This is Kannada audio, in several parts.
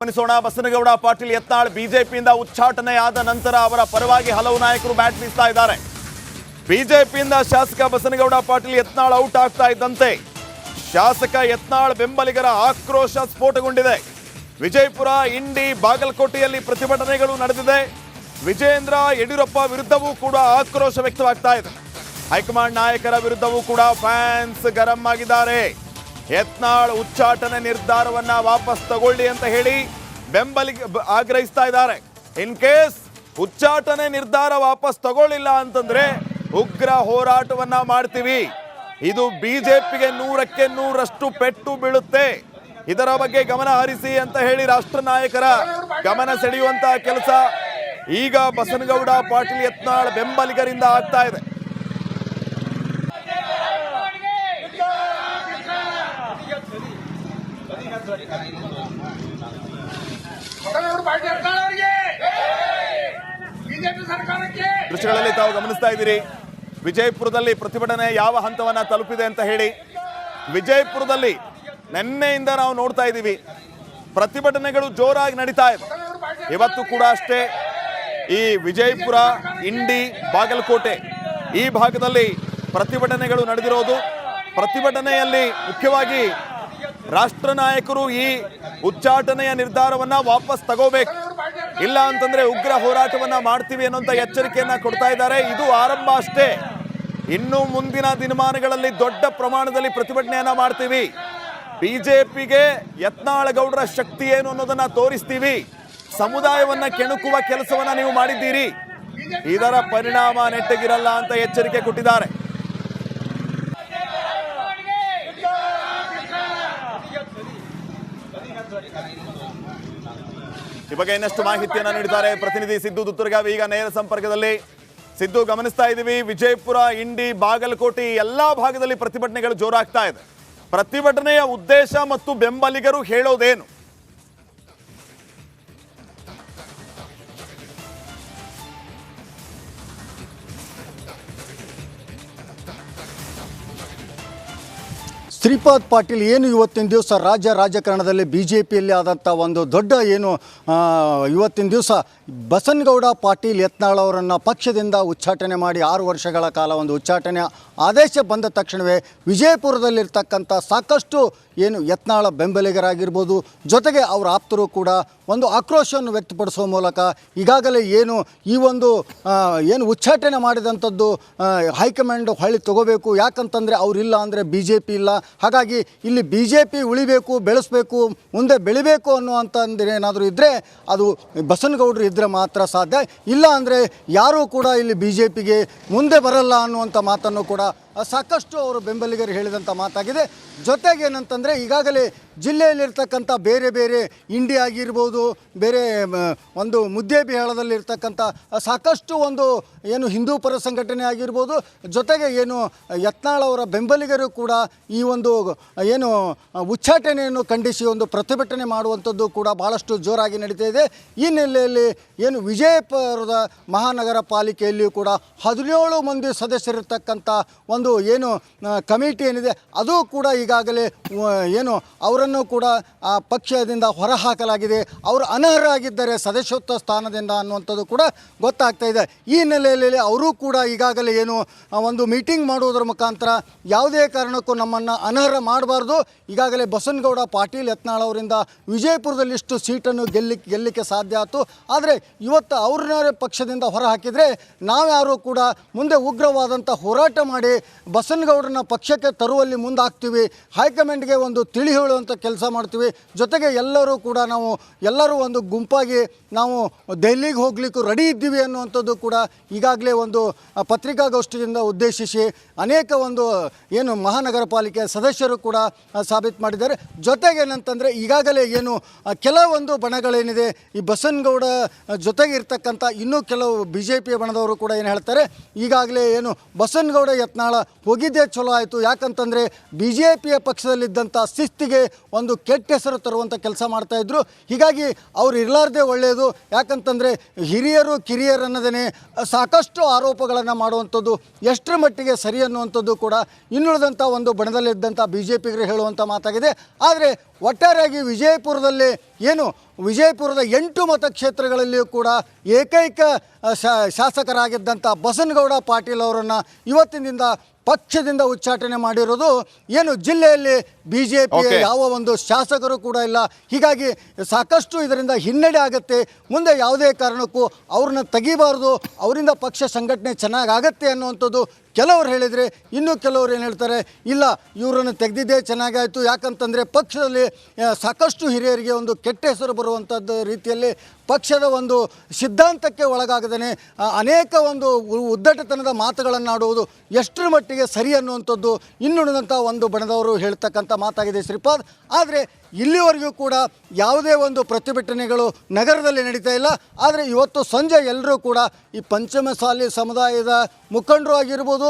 ಗಮನಿಸೋಣ. ಬಸನಗೌಡ ಪಾಟೀಲ್ ಯತ್ನಾಳ್ ಬಿಜೆಪಿಯಿಂದ ಉಚ್ಚಾಟನೆಯಾದ ನಂತರ ಅವರ ಪರವಾಗಿ ಹಲವು ನಾಯಕರು ಬ್ಯಾಟ್ ಬೀಸ್ತಾ ಇದ್ದಾರೆ. ಬಿಜೆಪಿಯಿಂದ ಶಾಸಕ ಬಸನಗೌಡ ಪಾಟೀಲ್ ಯತ್ನಾಳ್ ಔಟ್ ಆಗ್ತಾ ಇದ್ದಂತೆ ಶಾಸಕ ಯತ್ನಾಳ್ ಬೆಂಬಲಿಗರ ಆಕ್ರೋಶ ಸ್ಫೋಟಗೊಂಡಿದೆ. ವಿಜಯಪುರ, ಇಂಡಿ, ಬಾಗಲಕೋಟೆಯಲ್ಲಿ ಪ್ರತಿಭಟನೆಗಳು ನಡೆದಿದೆ. ವಿಜೇಂದ್ರ ಯಡಿಯೂರಪ್ಪ ವಿರುದ್ಧವೂ ಕೂಡ ಆಕ್ರೋಶ ವ್ಯಕ್ತವಾಗ್ತಾ ಇದೆ. ಹೈಕಮಾಂಡ್ ನಾಯಕರ ವಿರುದ್ಧವೂ ಕೂಡ ಫ್ಯಾನ್ಸ್ ಗರಂ ಆಗಿದ್ದಾರೆ. ಯತ್ನಾಳ್ ಉಚ್ಚಾಟನೆ ನಿರ್ಧಾರವನ್ನ ವಾಪಸ್ ತಗೊಳ್ಳಿ ಅಂತ ಹೇಳಿ ಬೆಂಬಲಿಗೆ ಆಗ್ರಹಿಸ್ತಾ ಇದ್ದಾರೆ. ಇನ್ ಕೇಸ್ ಉಚ್ಚಾಟನೆ ನಿರ್ಧಾರ ವಾಪಸ್ ತಗೊಳ್ಳಿಲ್ಲ ಅಂತಂದ್ರೆ ಉಗ್ರ ಹೋರಾಟವನ್ನ ಮಾಡ್ತೀವಿ. ಇದು ಬಿಜೆಪಿಗೆ 100ಕ್ಕೆ 100ರಷ್ಟು ಪೆಟ್ಟು ಬೀಳುತ್ತೆ. ಇದರ ಬಗ್ಗೆ ಗಮನ ಹರಿಸಿ ಅಂತ ಹೇಳಿ ರಾಷ್ಟ್ರ ನಾಯಕರ ಗಮನ ಸೆಳೆಯುವಂತಹ ಕೆಲಸ ಈಗ ಬಸನಗೌಡ ಪಾಟೀಲ್ ಯತ್ನಾಳ್ ಬೆಂಬಲಿಗರಿಂದ ಆಗ್ತಾ ಇದೆ. ದೃಶ್ಯಗಳಲ್ಲಿ ತಾವು ಗಮನಿಸ್ತಾ ಇದ್ದೀರಿ. ವಿಜಯಪುರದಲ್ಲಿ ಪ್ರತಿಭಟನೆ ಯಾವ ಹಂತವನ್ನ ತಲುಪಿದೆ ಅಂತ ಹೇಳಿ. ವಿಜಯಪುರದಲ್ಲಿ ನಿನ್ನೆಯಿಂದ ನಾವು ನೋಡ್ತಾ ಇದ್ದೀವಿ, ಪ್ರತಿಭಟನೆಗಳು ಜೋರಾಗಿ ನಡೀತಾ ಇದೆ. ಇವತ್ತು ಕೂಡ ಅಷ್ಟೇ ಈ ವಿಜಯಪುರ, ಇಂಡಿ, ಬಾಗಲಕೋಟೆ ಈ ಭಾಗದಲ್ಲಿ ಪ್ರತಿಭಟನೆಗಳು ನಡೆದಿರೋದು. ಪ್ರತಿಭಟನೆಯಲ್ಲಿ ಮುಖ್ಯವಾಗಿ ರಾಷ್ಟ್ರ ನಾಯಕರು ಈ ಉಚ್ಚಾಟನೆಯ ನಿರ್ಧಾರವನ್ನ ವಾಪಸ್ ತಗೋಬೇಕು, ಇಲ್ಲ ಅಂತಂದ್ರೆ ಉಗ್ರ ಹೋರಾಟವನ್ನ ಮಾಡ್ತೀವಿ ಅನ್ನೋಂಥ ಎಚ್ಚರಿಕೆಯನ್ನ ಕೊಡ್ತಾ ಇದ್ದಾರೆ. ಇದು ಆರಂಭ ಅಷ್ಟೇ. ಇನ್ನು ಮುಂದಿನ ದಿನಮಾನಗಳಲ್ಲಿ ದೊಡ್ಡ ಪ್ರಮಾಣದಲ್ಲಿ ಪ್ರತಿಭಟನೆಯನ್ನ ಮಾಡ್ತೀವಿ. ಬಿಜೆಪಿಗೆ ಯತ್ನಾಳ್ ಗೌಡರ ಶಕ್ತಿ ಏನು ಅನ್ನೋದನ್ನ ತೋರಿಸ್ತೀವಿ. ಸಮುದಾಯವನ್ನ ಕೆಣಕುವ ಕೆಲಸವನ್ನ ನೀವು ಮಾಡಿದ್ದೀರಿ, ಇದರ ಪರಿಣಾಮ ನೆಟ್ಟಗಿರಲ್ಲ ಅಂತ ಎಚ್ಚರಿಕೆ ಕೊಟ್ಟಿದ್ದಾರೆ. ಈ ಬಗ್ಗೆ ಇನ್ನಷ್ಟು ಮಾಹಿತಿಯನ್ನ ನೀಡಿದ್ದಾರೆ ಪ್ರತಿನಿಧಿ ಸಿದ್ದು ದುತ್ತುರ್ಗಾವಿ. ಈಗ ನೇರ ಸಂಪರ್ಕದಲ್ಲಿ ಸಿದ್ದು, ಗಮನಿಸ್ತಾ ಇದ್ದೀವಿ ವಿಜಯಪುರ, ಇಂಡಿ, ಬಾಗಲಕೋಟೆ ಎಲ್ಲಾ ಭಾಗದಲ್ಲಿ ಪ್ರತಿಭಟನೆಗಳು ಜೋರಾಗ್ತಾ ಇದೆ. ಪ್ರತಿಭಟನೆಯ ಉದ್ದೇಶ ಮತ್ತು ಬೆಂಬಲಿಗರು ಹೇಳೋದೇನು? ಶ್ರೀಪಾದ್ ಪಾಟೀಲ್ ಏನು ಇವತ್ತಿನ ದಿವಸ ರಾಜಕಾರಣದಲ್ಲಿ BJPಯಲ್ಲಿ ಆದಂಥ ಒಂದು ದೊಡ್ಡ ಏನು ಇವತ್ತಿನ ದಿವಸ ಬಸನಗೌಡ ಪಾಟೀಲ್ ಯತ್ನಾಳ್ ಅವರನ್ನು ಪಕ್ಷದಿಂದ ಉಚ್ಚಾಟನೆ ಮಾಡಿ 6 ವರ್ಷಗಳ ಕಾಲ ಒಂದು ಉಚ್ಚಾಟನೆ ಆದೇಶ ಬಂದ ತಕ್ಷಣವೇ ವಿಜಯಪುರದಲ್ಲಿರ್ತಕ್ಕಂಥ ಸಾಕಷ್ಟು ಏನು ಯತ್ನಾಳ ಬೆಂಬಲಿಗರಾಗಿರ್ಬೋದು, ಜೊತೆಗೆ ಅವರ ಆಪ್ತರು ಕೂಡ ಒಂದು ಆಕ್ರೋಶವನ್ನು ವ್ಯಕ್ತಪಡಿಸುವ ಮೂಲಕ ಈಗಾಗಲೇ ಏನು ಈ ಒಂದು ಏನು ಉಚ್ಚಾಟನೆ ಮಾಡಿದಂಥದ್ದು ಹೈಕಮಾಂಡ್ ಹೊಳ್ಳಿ ತಗೋಬೇಕು. ಯಾಕಂತಂದರೆ ಅವರಿಲ್ಲ ಅಂದರೆ BJP ಇಲ್ಲ, ಹಾಗಾಗಿ ಇಲ್ಲಿ BJP ಉಳಿಬೇಕು, ಬೆಳೆಸಬೇಕು, ಮುಂದೆ ಬೆಳಿಬೇಕು ಅನ್ನುವಂಥದ್ದು ಏನಾದರೂ ಇದ್ದರೆ ಅದು ಬಸನಗೌಡರು ಇದ್ದರೆ ಮಾತ್ರ ಸಾಧ್ಯ. ಇಲ್ಲ ಅಂದರೆ ಯಾರೂ ಕೂಡ ಇಲ್ಲಿ BJPಗೆ ಮುಂದೆ ಬರಲ್ಲ ಅನ್ನುವಂಥ ಮಾತನ್ನು ಕೂಡ ಸಾಕಷ್ಟು ಅವರು ಬೆಂಬಲಿಗರು ಹೇಳಿದಂಥ ಮಾತಾಗಿದೆ. ಜೊತೆಗೆ ಏನಂತಂದರೆ ಈಗಾಗಲೇ ಜಿಲ್ಲೆಯಲ್ಲಿರ್ತಕ್ಕಂಥ ಬೇರೆ ಬೇರೆ ಇಂಡಿ ಆಗಿರ್ಬೋದು, ಬೇರೆ ಒಂದು ಮುದ್ದೇಬಿಹಾಳದಲ್ಲಿರ್ತಕ್ಕಂಥ ಸಾಕಷ್ಟು ಒಂದು ಏನು ಹಿಂದೂ ಪರ ಸಂಘಟನೆ ಆಗಿರ್ಬೋದು, ಜೊತೆಗೆ ಏನು ಯತ್ನಾಳ್ ಅವರ ಬೆಂಬಲಿಗರು ಕೂಡ ಈ ಒಂದು ಏನು ಉಚ್ಚಾಟನೆಯನ್ನು ಖಂಡಿಸಿ ಒಂದು ಪ್ರತಿಭಟನೆ ಮಾಡುವಂಥದ್ದು ಕೂಡ ಭಾಳಷ್ಟು ಜೋರಾಗಿ ನಡೀತಾ ಇದೆ. ಈ ಹಿನ್ನೆಲೆಯಲ್ಲಿ ಏನು ವಿಜಯಪುರದ ಮಹಾನಗರ ಪಾಲಿಕೆಯಲ್ಲಿಯೂ ಕೂಡ 17 ಮಂದಿ ಸದಸ್ಯರಿರ್ತಕ್ಕಂಥ ಒಂದು ಏನು ಕಮಿಟಿ ಏನಿದೆ ಅದು ಕೂಡ ಈಗಾಗಲೇ ಏನು ಅವರನ್ನು ಕೂಡ ಆ ಪಕ್ಷದಿಂದ ಹೊರಹಾಕಲಾಗಿದೆ. ಅವರು ಅನರ್ಹರಾಗಿದ್ದಾರೆ ಸದಸ್ಯತ್ವ ಸ್ಥಾನದಿಂದ ಅನ್ನುವಂಥದ್ದು ಕೂಡ ಗೊತ್ತಾಗ್ತಾ ಇದೆ. ಈ ಹಿನ್ನೆಲೆಯಲ್ಲಿ ಅವರು ಕೂಡ ಈಗಾಗಲೇ ಏನು ಒಂದು ಮೀಟಿಂಗ್ ಮಾಡುವುದರ ಮುಖಾಂತರ ಯಾವುದೇ ಕಾರಣಕ್ಕೂ ನಮ್ಮನ್ನು ಅನರ್ಹ ಮಾಡಬಾರ್ದು, ಈಗಾಗಲೇ ಬಸನಗೌಡ ಪಾಟೀಲ್ ಯತ್ನಾಳ್ ಅವರಿಂದ ವಿಜಯಪುರದಲ್ಲಿಷ್ಟು ಸೀಟನ್ನು ಗೆಲ್ಲಲಿಕ್ಕೆ ಸಾಧ್ಯ ಆಯಿತು. ಆದರೆ ಇವತ್ತು ಅವ್ರನ್ನೇ ಪಕ್ಷದಿಂದ ಹೊರ ಹಾಕಿದರೆ ನಾವ್ಯಾರೂ ಕೂಡ ಮುಂದೆ ಉಗ್ರವಾದಂಥ ಹೋರಾಟ ಮಾಡಿ ಬಸನಗೌಡರನ್ನ ಪಕ್ಷಕ್ಕೆ ತರುವಲ್ಲಿ ಮುಂದಾಗ್ತೀವಿ, ಹೈಕಮಾಂಡ್ಗೆ ಒಂದು ತಿಳಿ ಹೇಳುವಂಥ ಕೆಲಸ ಮಾಡ್ತೀವಿ. ಜೊತೆಗೆ ಎಲ್ಲರೂ ಒಂದು ಗುಂಪಾಗಿ ನಾವು ದೆಹಲಿಗೆ ಹೋಗ್ಲಿಕ್ಕೂ ರೆಡಿ ಇದ್ದೀವಿ ಅನ್ನುವಂಥದ್ದು ಕೂಡ ಈಗಾಗಲೇ ಒಂದು ಪತ್ರಿಕಾಗೋಷ್ಠಿಯಿಂದ ಉದ್ದೇಶಿಸಿ ಅನೇಕ ಒಂದು ಏನು ಮಹಾನಗರ ಪಾಲಿಕೆಯ ಸದಸ್ಯರು ಕೂಡ ಸಾಬೀತು ಮಾಡಿದ್ದಾರೆ. ಜೊತೆಗೆ ಏನಂತಂದರೆ ಈಗಾಗಲೇ ಏನು ಕೆಲವೊಂದು ಬಣಗಳೇನಿದೆ ಈ ಬಸನಗೌಡ ಜೊತೆಗೆ ಇರ್ತಕ್ಕಂಥ ಇನ್ನೂ ಕೆಲವು BJP ಬಣದವರು ಕೂಡ ಏನು ಹೇಳ್ತಾರೆ, ಈಗಾಗಲೇ ಏನು ಬಸನಗೌಡ ಯತ್ನಾಳ ಹೋಗಿದ್ದೇ ಚಲೋ ಆಯಿತು. ಯಾಕಂತಂದರೆ BJPಯ ಪಕ್ಷದಲ್ಲಿದ್ದಂಥ ಶಿಸ್ತಿಗೆ ಒಂದು ಕೆಟ್ಟ ಹೆಸರು ತರುವಂಥ ಕೆಲಸ ಮಾಡ್ತಾಯಿದ್ರು. ಹೀಗಾಗಿ ಅವ್ರು ಇರಲಾರ್ದೇ ಒಳ್ಳೆಯದು. ಯಾಕಂತಂದರೆ ಹಿರಿಯರು ಕಿರಿಯರು ಅನ್ನೋದೇ ಸಾಕಷ್ಟು ಆರೋಪಗಳನ್ನು ಮಾಡುವಂಥದ್ದು ಎಷ್ಟರ ಮಟ್ಟಿಗೆ ಸರಿ ಅನ್ನುವಂಥದ್ದು ಕೂಡ ಇನ್ನುಳಿದಂಥ ಒಂದು ಬಣದಲ್ಲಿದ್ದಂಥ BJPಗರು ಹೇಳುವಂಥ ಮಾತಾಗಿದೆ. ಆದರೆ ಒಟ್ಟಾರೆಯಾಗಿ ವಿಜಯಪುರದಲ್ಲಿ ಏನು ವಿಜಯಪುರದ 8 ಮತಕ್ಷೇತ್ರಗಳಲ್ಲಿಯೂ ಕೂಡ ಏಕೈಕ ಶಾಸಕರಾಗಿದ್ದಂಥ ಬಸನಗೌಡ ಪಾಟೀಲ್ ಅವರನ್ನು ಇವತ್ತಿನಿಂದ ಪಕ್ಷದಿಂದ ಉಚ್ಚಾಟನೆ ಮಾಡಿರೋದು ಏನು ಜಿಲ್ಲೆಯಲ್ಲಿ BJP ಯಾವ ಒಂದು ಶಾಸಕರು ಕೂಡ ಇಲ್ಲ. ಹೀಗಾಗಿ ಸಾಕಷ್ಟು ಇದರಿಂದ ಹಿನ್ನಡೆ ಆಗುತ್ತೆ. ಮುಂದೆ ಯಾವುದೇ ಕಾರಣಕ್ಕೂ ಅವ್ರನ್ನ ತೆಗಿಬಾರ್ದು, ಅವರಿಂದ ಪಕ್ಷ ಸಂಘಟನೆ ಚೆನ್ನಾಗಾಗತ್ತೆ ಅನ್ನುವಂಥದ್ದು ಕೆಲವರು ಹೇಳಿದರೆ, ಇನ್ನು ಕೆಲವರು ಏನು ಹೇಳ್ತಾರೆ, ಇಲ್ಲ ಇವರನ್ನು ತೆಗೆದಿದ್ದೇ ಚೆನ್ನಾಗಾಯಿತು, ಯಾಕಂತಂದರೆ ಪಕ್ಷದಲ್ಲಿ ಸಾಕಷ್ಟು ಹಿರಿಯರಿಗೆ ಒಂದು ಕೆಟ್ಟ ಹೆಸರು ಬರುವಂಥದ್ದು ರೀತಿಯಲ್ಲಿ ಪಕ್ಷದ ಒಂದು ಸಿದ್ಧಾಂತಕ್ಕೆ ಒಳಗಾಗದೇ ಅನೇಕ ಒಂದು ಉದ್ದಟತನದ ಮಾತುಗಳನ್ನಾಡುವುದು ಎಷ್ಟರ ಮಟ್ಟಿಗೆ ಸರಿ ಅನ್ನುವಂಥದ್ದು ಇನ್ನುಳಿದಂಥ ಒಂದು ಬಣದವರು ಹೇಳ್ತಕ್ಕಂಥ ಮಾತಾಗಿದೆ ಶ್ರೀಪಾದ್. ಆದರೆ ಇಲ್ಲಿವರೆಗೂ ಕೂಡ ಯಾವುದೇ ಒಂದು ಪ್ರತಿಭಟನೆಗಳು ನಗರದಲ್ಲಿ ನಡೀತಾ ಇಲ್ಲ. ಆದರೆ ಇವತ್ತು ಸಂಜೆ ಎಲ್ಲರೂ ಕೂಡ ಈ ಪಂಚಮಸಾಲಿ ಸಮುದಾಯದ ಮುಖಂಡರು ಆಗಿರ್ಬೋದು,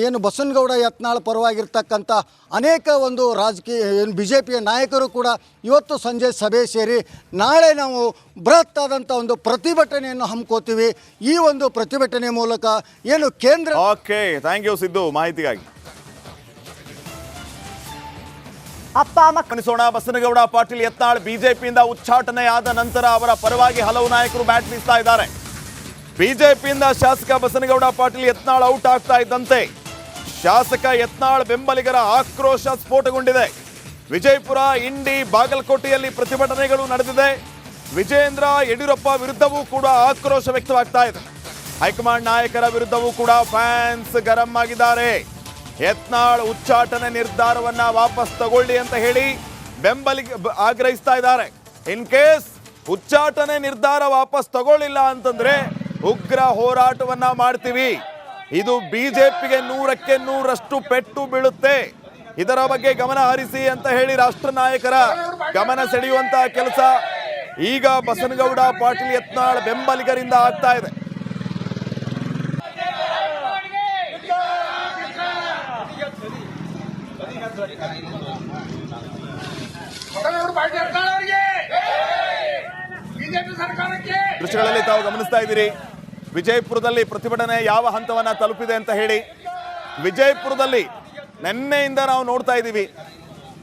ಏನು ಬಸನಗೌಡ ಯತ್ನಾಳ್ ಪರವಾಗಿರ್ತಕ್ಕಂಥ ಅನೇಕ ಒಂದು ರಾಜಕೀಯ ಏನು BJPಯ ನಾಯಕರು ಕೂಡ ಇವತ್ತು ಸಂಜೆ ಸಭೆ ಸೇರಿ ನಾಳೆ ನಾವು ಬೃಹತ್ ಆದಂಥ ಒಂದು ಪ್ರತಿಭಟನೆಯನ್ನು ಹಮ್ಮಿಕೋತೀವಿ. ಈ ಒಂದು ಪ್ರತಿಭಟನೆ ಮೂಲಕ ಏನು ಕೇಂದ್ರ ಓಕೆ, ಥ್ಯಾಂಕ್ ಯು ಸಿದ್ದು ಮಾಹಿತಿಗಾಗಿ. ಗಮನಿಸೋಣ, ಬಸನಗೌಡ ಪಾಟೀಲ್ ಯತ್ನಾಳ್ ಬಿಜೆಪಿಯಿಂದ ಉಚ್ಚಾಟನೆ ಆದ ನಂತರ ಅವರ ಪರವಾಗಿ ಹಲವು ನಾಯಕರು ಬ್ಯಾಟ್ ಬೀಸ್ತಾ ಇದ್ದಾರೆ. ಬಿಜೆಪಿಯಿಂದ ಶಾಸಕ ಬಸನಗೌಡ ಪಾಟೀಲ್ ಯತ್ನಾಳ್ ಔಟ್ ಆಗ್ತಾ ಇದ್ದಂತೆ ಶಾಸಕ ಯತ್ನಾಳ್ ಬೆಂಬಲಿಗರ ಆಕ್ರೋಶ ಸ್ಫೋಟಗೊಂಡಿದೆ. ವಿಜಯಪುರ, ಇಂಡಿ, ಬಾಗಲಕೋಟೆಯಲ್ಲಿ ಪ್ರತಿಭಟನೆಗಳು ನಡೆದಿದೆ. ವಿಜಯೇಂದ್ರ ಯಡಿಯೂರಪ್ಪ ವಿರುದ್ಧವೂ ಕೂಡ ಆಕ್ರೋಶ ವ್ಯಕ್ತವಾಗ್ತಾ ಇದೆ. ಹೈಕಮಾಂಡ್ ನಾಯಕರ ವಿರುದ್ಧವೂ ಕೂಡ ಫ್ಯಾನ್ಸ್ ಗರಂ ಆಗಿದ್ದಾರೆ. ಯತ್ನಾಳ್ ಉಚ್ಚಾಟನೆ ನಿರ್ಧಾರವನ್ನ ವಾಪಸ್ ತಗೊಳ್ಳಿ ಅಂತ ಹೇಳಿ ಬೆಂಬಲಿಗೆ ಆಗ್ರಹಿಸ್ತಾ ಇದ್ದಾರೆ. ಇನ್ ಕೇಸ್ ಉಚ್ಚಾಟನೆ ನಿರ್ಧಾರ ವಾಪಸ್ ತಗೊಳ್ಳಿಲ್ಲ ಅಂತಂದ್ರೆ ಉಗ್ರ ಹೋರಾಟವನ್ನ ಮಾಡ್ತೀವಿ. ಇದು ಬಿಜೆಪಿಗೆ 100ಕ್ಕೆ 100ರಷ್ಟು ಪೆಟ್ಟು ಬೀಳುತ್ತೆ. ಇದರ ಬಗ್ಗೆ ಗಮನ ಹರಿಸಿ ಅಂತ ಹೇಳಿ ರಾಷ್ಟ್ರ ನಾಯಕರ ಗಮನ ಸೆಳೆಯುವಂತಹ ಕೆಲಸ ಈಗ ಬಸನಗೌಡ ಪಾಟೀಲ್ ಯತ್ನಾಳ್ ಬೆಂಬಲಿಗರಿಂದ ಆಗ್ತಾ ಇದೆ. ದೃಶ್ಯಗಳಲ್ಲಿ ತಾವು ಗಮನಿಸ್ತಾ ಇದ್ದೀರಿ, ವಿಜಯಪುರದಲ್ಲಿ ಪ್ರತಿಭಟನೆ ಯಾವ ಹಂತವನ್ನ ತಲುಪಿದೆ ಅಂತ ಹೇಳಿ. ವಿಜಯಪುರದಲ್ಲಿ ನಿನ್ನೆಯಿಂದ ನಾವು ನೋಡ್ತಾ ಇದ್ದೀವಿ,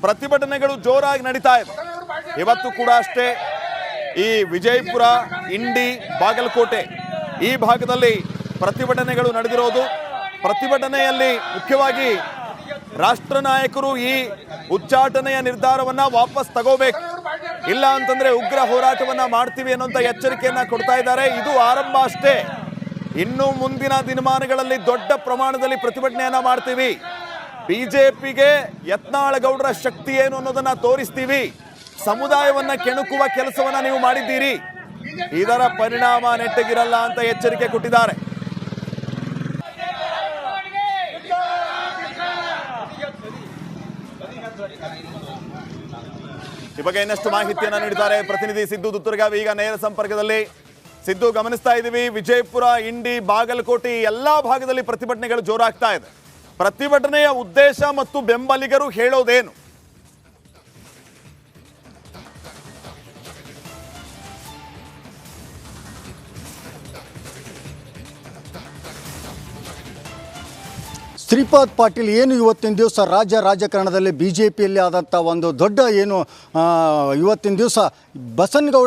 ಪ್ರತಿಭಟನೆಗಳು ಜೋರಾಗಿ ನಡೀತಾ ಇದೆ. ಇವತ್ತು ಕೂಡ ಅಷ್ಟೇ ಈ ವಿಜಯಪುರ, ಇಂಡಿ, ಬಾಗಲಕೋಟೆ ಈ ಭಾಗದಲ್ಲಿ ಪ್ರತಿಭಟನೆಗಳು ನಡೆದಿರೋದು. ಪ್ರತಿಭಟನೆಯಲ್ಲಿ ಮುಖ್ಯವಾಗಿ ರಾಷ್ಟ್ರ ನಾಯಕರು ಈ ಉಚ್ಚಾಟನೆಯ ನಿರ್ಧಾರವನ್ನ ವಾಪಸ್ ತಗೋಬೇಕು, ಇಲ್ಲ ಅಂತಂದ್ರೆ ಉಗ್ರ ಹೋರಾಟವನ್ನ ಮಾಡ್ತೀವಿ ಅನ್ನುವಂತ ಎಚ್ಚರಿಕೆಯನ್ನ ಕೊಡ್ತಾ ಇದ್ದಾರೆ. ಇದು ಆರಂಭ ಅಷ್ಟೇ, ಇನ್ನು ಮುಂದಿನ ದಿನಮಾನಗಳಲ್ಲಿ ದೊಡ್ಡ ಪ್ರಮಾಣದಲ್ಲಿ ಪ್ರತಿಭಟನೆಯನ್ನ ಮಾಡ್ತೀವಿ. ಬಿಜೆಪಿಗೆ ಯತ್ನಾಳಗೌಡರ ಶಕ್ತಿ ಏನು ಅನ್ನೋದನ್ನ ತೋರಿಸ್ತೀವಿ. ಸಮುದಾಯವನ್ನ ಕೆಣಕುವ ಕೆಲಸವನ್ನ ನೀವು ಮಾಡಿದ್ದೀರಿ, ಇದರ ಪರಿಣಾಮ ನೆಟ್ಟಗಿರಲ್ಲ ಅಂತ ಎಚ್ಚರಿಕೆ ಕೊಟ್ಟಿದ್ದಾರೆ. ಈ ಬಗ್ಗೆ ಇನ್ನಷ್ಟು ಮಾಹಿತಿಯನ್ನ ನೀಡಿದ್ದಾರೆ ಪ್ರತಿನಿಧಿ ಸಿದ್ದು ದುತ್ತುರ್ಗಾವಿ. ಈಗ ನೇರ ಸಂಪರ್ಕದಲ್ಲಿ ಸಿದ್ದು, ಗಮನಿಸ್ತಾ ಇದ್ದೀವಿ ವಿಜಯಪುರ, ಇಂಡಿ, ಬಾಗಲಕೋಟೆ ಎಲ್ಲಾ ಭಾಗದಲ್ಲಿ ಪ್ರತಿಭಟನೆಗಳು ಜೋರಾಗ್ತಾ ಇದೆ. ಪ್ರತಿಭಟನೆಯ ಉದ್ದೇಶ ಮತ್ತು ಬೆಂಬಲಿಗರು ಹೇಳೋದೇನು? ಶ್ರೀಪಾದ್ ಪಾಟೀಲ್ ಏನು ಇವತ್ತಿನ ದಿವಸ ರಾಜಕಾರಣದಲ್ಲಿ BJPಯಲ್ಲಿ ಆದಂಥ ಒಂದು ದೊಡ್ಡ ಏನು ಇವತ್ತಿನ ದಿವಸ ಬಸನಗೌಡ